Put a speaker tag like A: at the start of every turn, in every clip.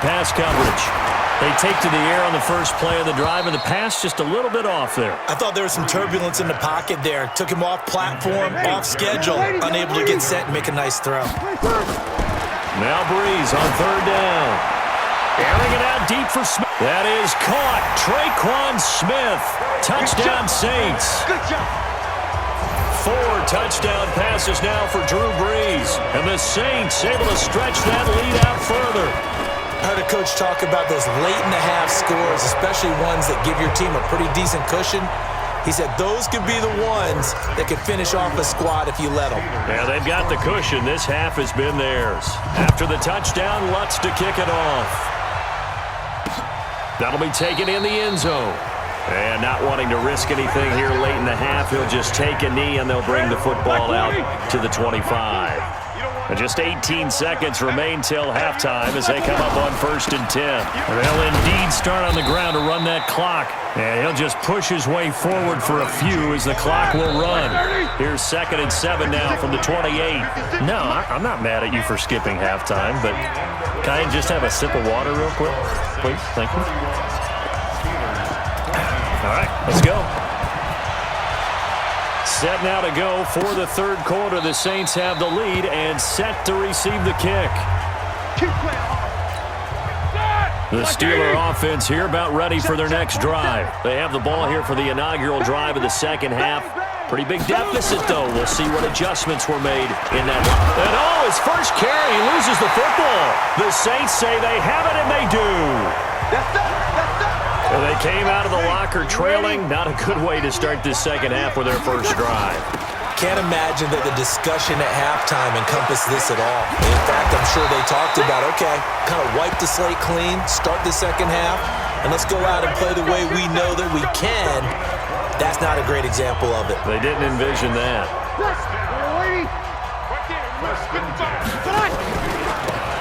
A: pass coverage. They take to the air on the first play of the drive, and the pass just a little bit off there.
B: I thought there was some turbulence in the pocket there. Took him off platform, off schedule, unable to get set and make a nice throw.
A: Now Breeze on third down. Airing it out deep for Smith. That is caught. Traquan Smith. Touchdown Saints.
C: Good job.
A: 4 touchdown passes now for Drew Brees. And the Saints able to stretch that lead out further.
B: I heard a coach talk about those late-in-the-half scores, especially ones that give your team a pretty decent cushion. He said those could be the ones that could finish off a squad if you let them.
A: Yeah, they've got the cushion. This half has been theirs. After the touchdown, Lutz to kick it off. That'll be taken in the end zone. And not wanting to risk anything here late in the half, he'll just take a knee and they'll bring the football out to the 25. And just 18 seconds remain till halftime as they come up on 1st and 10. They'll indeed start on the ground to run that clock. And he'll just push his way forward for a few as the clock will run. Here's 2nd and 7 now from the 28. No, I'm not mad at you for skipping halftime, but can I just have a sip of water real quick? Please, thank you. All right, let's go. Set now to go for the third quarter. The Saints have the lead and set to receive the kick. The Steeler offense here about ready for their next drive. They have the ball here for the inaugural drive of the second half. Pretty big deficit, though. We'll see what adjustments were made in that. And oh, his first carry, he loses the football. The Saints say they have it, and they do. Well, they came out of the locker trailing. Not a good way to start this second half with their first drive.
B: Can't imagine that the discussion at halftime encompassed this at all. In fact, I'm sure they talked about, okay, kind of wipe the slate clean, start the second half, and let's go out and play the way we know that we can. That's not a great example of it.
A: They didn't envision that.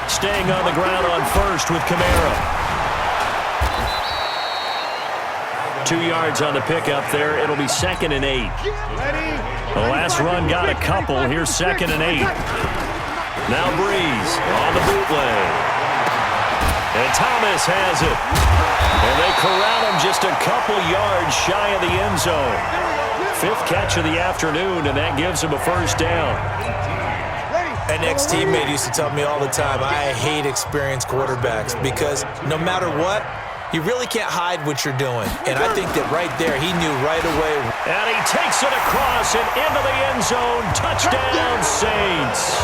A: Staying on the ground on first with Kamara. 2 yards on the pickup there. It'll be 2nd and 8. The last run got a couple. Here's 2nd and 8. Now Breeze on the bootleg. And Thomas has it. And they corral him just a couple yards shy of the end zone. 5th catch of the afternoon, and that gives him a first down.
B: An ex-teammate used to tell me all the time, I hate experienced quarterbacks because no matter what, you really can't hide what you're doing. And I think that right there, he knew right away.
A: And he takes it across and into the end zone. Touchdown, Saints.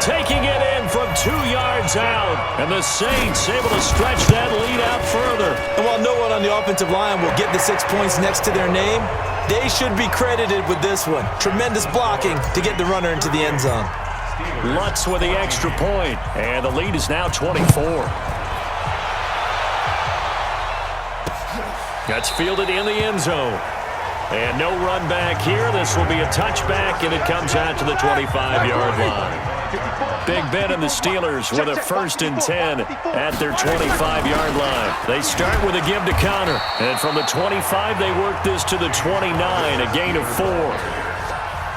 A: Taking it in from 2 yards out. And the Saints able to stretch that lead out further.
B: And while no one on the offensive line will get the 6 points next to their name, they should be credited with this one. Tremendous blocking to get the runner into the end zone.
A: Lutz with the extra point. And the lead is now 24. That's fielded in the end zone. And no run back here. This will be a touchback, and it comes out to the 25-yard line. Big Ben and the Steelers with a 1st and 10 at their 25-yard line. They start with a give to Connor. And from the 25, they work this to the 29, a gain of 4.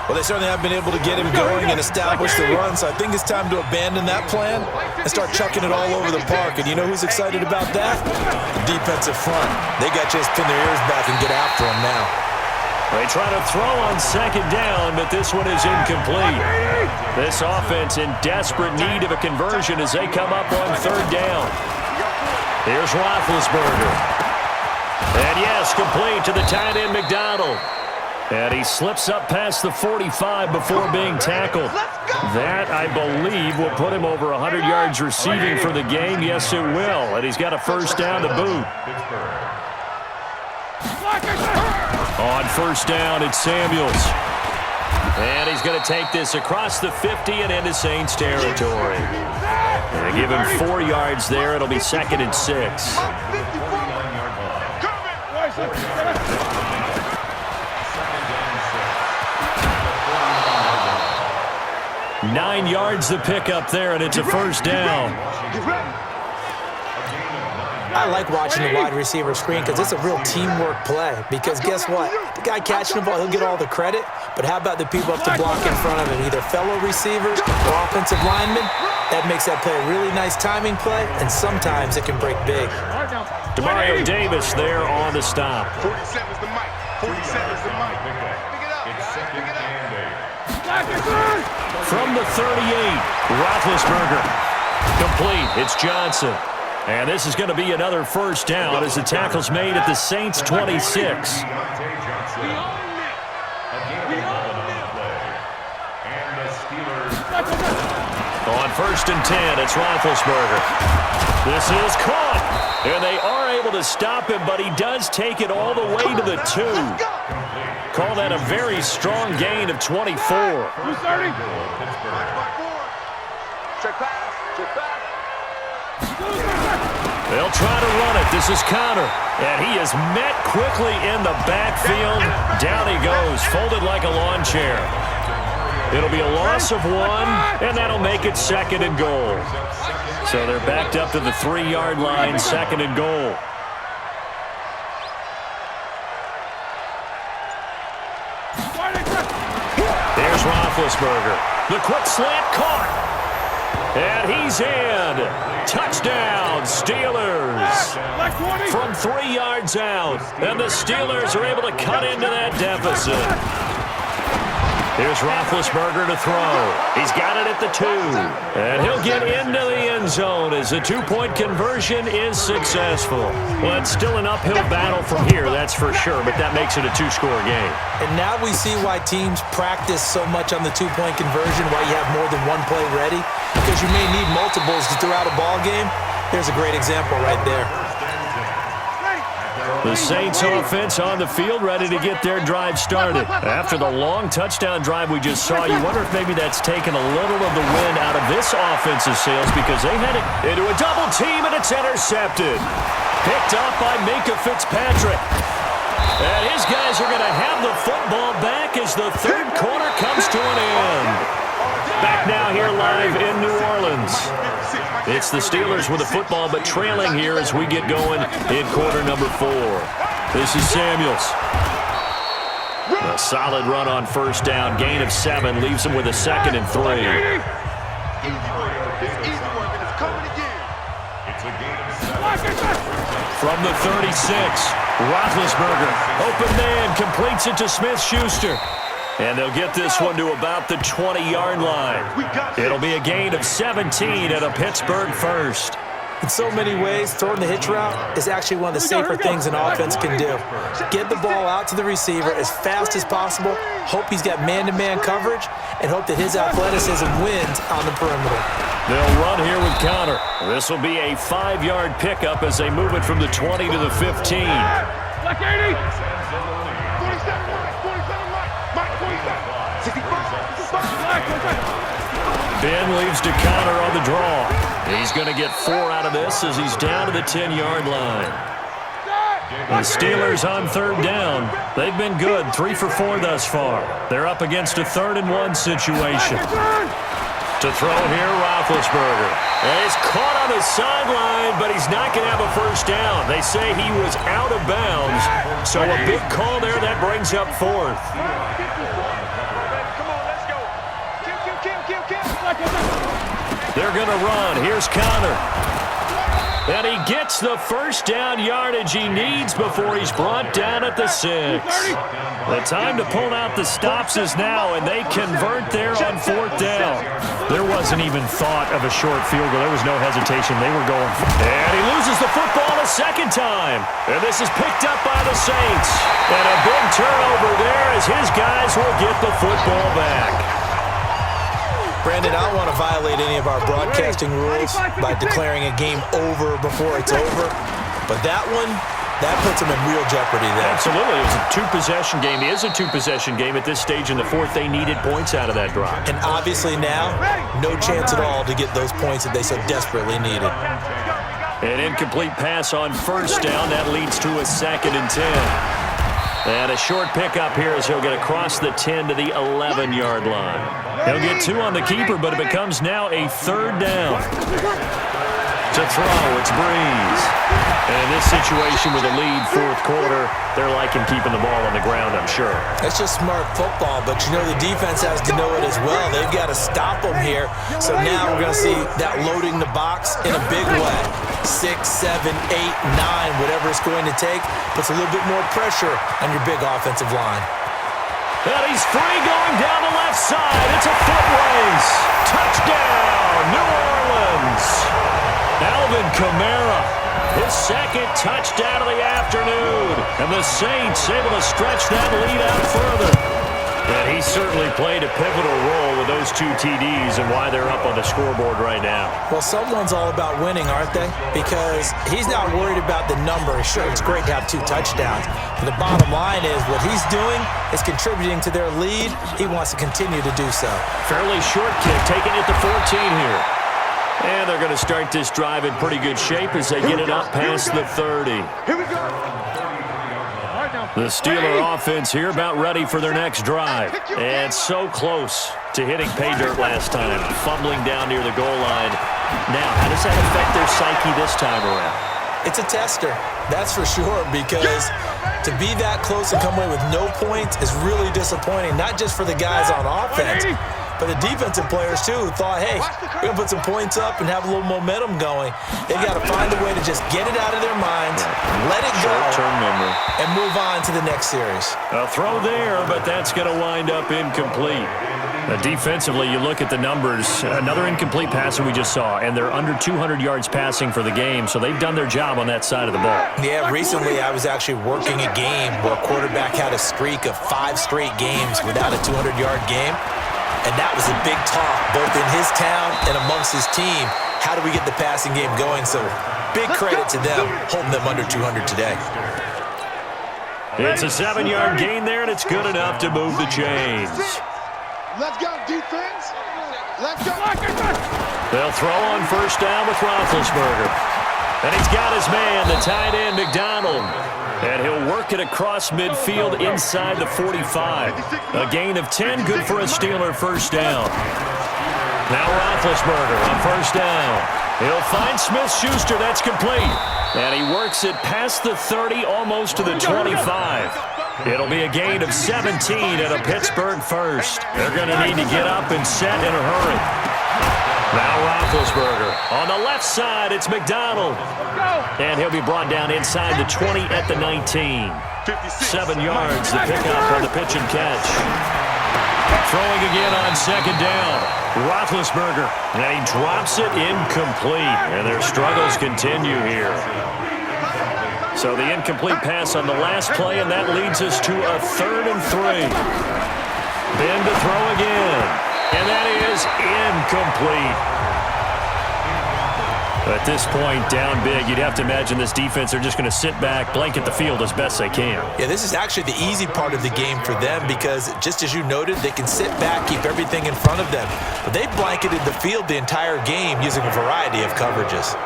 B: Well, they certainly have been able to get him going and establish the run, so I think it's time to abandon that plan and start chucking it all over the park. And you know who's excited about that? The defensive front. They got just pin their ears back and get after him now.
A: They try to throw on 2nd down, but this one is incomplete. This offense in desperate need of a conversion as they come up on 3rd down. Here's Roethlisberger. And yes, complete to the tight end McDonald. And he slips up past the 45 before being tackled. That, I believe, will put him over 100 yards receiving for the game. Yes, it will. And he's got a first down to boot. On 1st down, it's Samuels. And he's going to take this across the 50 and into Saints territory. And they give him 4 yards there. It'll be 2nd and 6. 9 yards the pickup there, and it's a first down.
B: I like watching the wide receiver screen because it's a real teamwork play. Because guess what? The guy catching the ball, he'll get all the credit. But how about the people up to block in front of him, either fellow receivers or offensive linemen? That makes that play a really nice timing play, and sometimes it can break big.
A: Demario Davis there on the stop.
C: 47 is the mic. 47 is the mic. Pick it up. Pick it up.
A: From the 38, Roethlisberger. Complete. It's Johnson. And this is going to be another first down as the tackle's made at the Saints' 26. On first and 10, it's Roethlisberger. This is caught. And they are able to stop him, but he does take it all the way to the 2. Call that a very strong gain of 24.
C: Who's starting? Check pass. Check pass.
A: They'll try to run it. This is Connor. And he is met quickly in the backfield. Down he goes, folded like a lawn chair. It'll be a loss of 1, and that'll make it second and goal. So they're backed up to the 3-yard line, second and goal. There's Roethlisberger. The quick slant caught. And he's in. Touchdown, Steelers. From 3 yards out. And the Steelers are able to cut into that deficit. Here's Roethlisberger to throw. He's got it at the 2. And he'll get into the end zone as the 2-point conversion is successful. Well, it's still an uphill battle from here, that's for sure, but that makes it a 2-score game.
B: And now we see why teams practice so much on the 2-point conversion, why you have more than one play ready, because you may need multiples to throw out a ball game. Here's a great example right there.
A: The Saints offense on the field, ready to get their drive started. After the long touchdown drive we just saw, you wonder if maybe that's taken a little of the wind out of this offensive sails because they had it into a double team and it's intercepted. Picked up by Minka Fitzpatrick. And his guys are going to have the football back as the third quarter comes to an end. Back now here live in New Orleans. It's the Steelers with the football, but trailing here as we get going in quarter number 4. This is Samuels. A solid run on first down. Gain of 7 leaves him with a second and 3. From the 36, Roethlisberger. Open man, completes it to Smith-Schuster. And they'll get this one to about the 20-yard line. It'll be a gain of 17 at a Pittsburgh first.
B: In so many ways, throwing the hitch route is actually one of the safer things an offense can do. Get the ball out to the receiver as fast as possible, hope he's got man-to-man coverage, and hope that his athleticism wins on the perimeter.
A: They'll run here with Connor. This will be a 5-yard pickup as they move it from the 20 to the 15.
C: Like 80.
A: Ben leaves to Connor on the draw. He's going to get 4 out of this as he's down to the 10-yard line. The Steelers on third down. They've been good, 3 for 4 thus far. They're up against a 3rd and 1 situation. To throw here, Roethlisberger. And he's caught on the sideline, but he's not going to have a first down. They say he was out of bounds, so a big call there that brings up 4th. They're going to run. Here's Connor. And he gets the first down yardage he needs before he's brought down at the 6. The time to pull out the stops is now, and they convert there on 4th down. There wasn't even thought of a short field goal. There was no hesitation. They were going. And he loses the football a second time. And this is picked up by the Saints. And a big turnover there as his guys will get the football back.
B: Brandon, I don't want to violate any of our broadcasting rules by declaring a game over before it's over. But that one, that puts them in real jeopardy there.
A: Absolutely. It was a 2-possession game. It is a 2-possession game at this stage in the 4th. They needed points out of that drive.
B: And obviously now, no chance at all to get those points that they so desperately needed.
A: An incomplete pass on first down. That leads to a 2nd and 10. And a short pickup here as he'll get across the 10 to the 11-yard line. He'll get 2 on the keeper, but it becomes now a 3rd down. To throw, it's Breeze. And in this situation with a lead fourth quarter, they're liking keeping the ball on the ground, I'm sure.
B: It's just smart football, but you know the defense has to know it as well. They've got to stop them here. So now we're going to see that loading the box in a big way. 6, 7, 8, 9, whatever it's going to take, puts a little bit more pressure on your big offensive line.
A: And he's free going down the left side. It's a foot race. Touchdown, New Orleans. Alvin Kamara, his second touchdown of the afternoon. And the Saints able to stretch that lead out further. And he certainly played a pivotal role with those 2 TDs and why they're up on the scoreboard right now.
B: Well, someone's all about winning, aren't they? Because he's not worried about the number. Sure, it's great to have 2 touchdowns. But the bottom line is what he's doing is contributing to their lead. He wants to continue to do so.
A: Fairly short kick, taking it to 14 here. And they're going to start this drive in pretty good shape as they get it up past the 30.
C: Here we go.
A: The Steeler offense here about ready for their next drive. And so close to hitting pay dirt last time, fumbling down near the goal line. Now, how does that affect their psyche this time around?
B: It's a tester, that's for sure, because to be that close and come away with no points is really disappointing, not just for the guys on offense, but the defensive players, too, who thought, hey, we're going to put some points up and have a little momentum going. They've got to find a way to just get it out of their minds, let it go,
A: short-term memory,
B: and move on to the next series.
A: A throw there, but that's going to wind up incomplete. Defensively, you look at the numbers, another incomplete passer we just saw, and they're under 200 yards passing for the game, so they've done their job on that side of the ball.
B: Yeah, recently I was actually working a game where a quarterback had a streak of 5 straight games without a 200-yard game. And that was a big talk, both in his town and amongst his team. How do we get the passing game going? So big credit to them, holding them under 200 today.
A: It's a 7-yard gain there, and it's good enough to move the chains.
C: Let's go, defense. Let's go.
A: They'll throw on first down with Roethlisberger. And he's got his man, the tight end, McDonald. And he'll work it across midfield inside the 45. A gain of 10, good for a Steeler first down. Now Roethlisberger on first down. He'll find Smith-Schuster, that's complete. And he works it past the 30, almost to the 25. It'll be a gain of 17 and a Pittsburgh first. They're going to need to get up and set in a hurry. Now Roethlisberger. On the left side, it's McDonald. And he'll be brought down inside the 20 at the 19. 7 yards, the pickup on the pitch and catch. Throwing again on second down. Roethlisberger. And he drops it incomplete. And their struggles continue here. So the incomplete pass on the last play, and that leads us to a 3rd and 3. Ben to throw again. And that is incomplete. At this point, down big, you'd have to imagine this defense, they're just going to sit back, blanket the field as best they can.
B: Yeah, this is actually the easy part of the game for them because, just as you noted, they can sit back, keep everything in front of them. But they blanketed the field the entire game using a variety of coverages.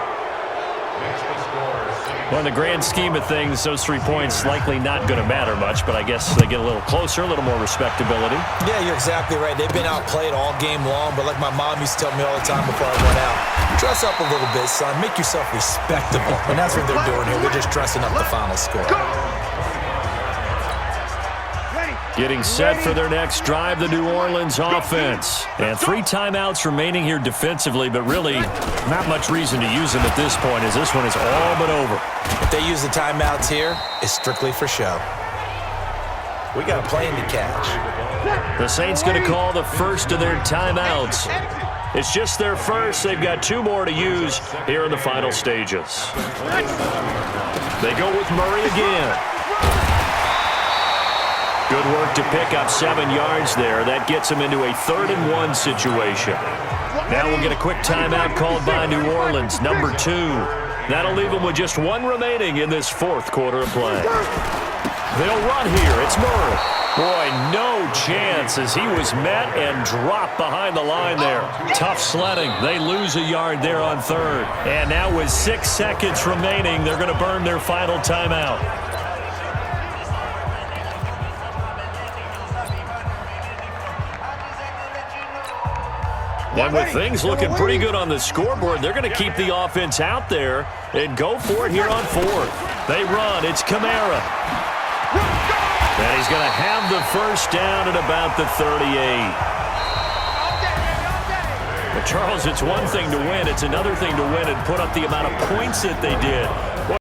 A: Well, in the grand scheme of things, those 3 points likely not going to matter much, but I guess they get a little closer, a little more respectability.
B: Yeah, you're exactly right. They've been outplayed all game long, but like my mom used to tell me all the time before I went out, dress up a little bit, son. Make yourself respectable. And that's what they're doing here. They're just dressing up the final score.
A: Getting set for their next drive, the New Orleans offense. And 3 timeouts remaining here defensively, but really not much reason to use them at this point as this one is all but over.
B: If they use the timeouts here, it's strictly for show. We got a plane to catch.
A: The Saints going to call the first of their timeouts. It's just their first. They've got 2 more to use here in the final stages. They go with Murray again. Good work to pick up 7 yards there. That gets them into a 3rd and 1 situation. Now we'll get a quick timeout called by New Orleans, number 2. That'll leave them with just 1 remaining in this 4th quarter of play. They'll run here. It's Murray. Boy, no chance as he was met and dropped behind the line there. Tough sledding. They lose a yard there on 3rd. And now with 6 seconds remaining, they're going to burn their final timeout. And with things looking pretty good on the scoreboard, they're going to keep the offense out there and go for it here on fourth. They run. It's Kamara. And he's going to have the first down at about the 38. But Charles, it's one thing to win. It's another thing to win and put up the amount of points that they did.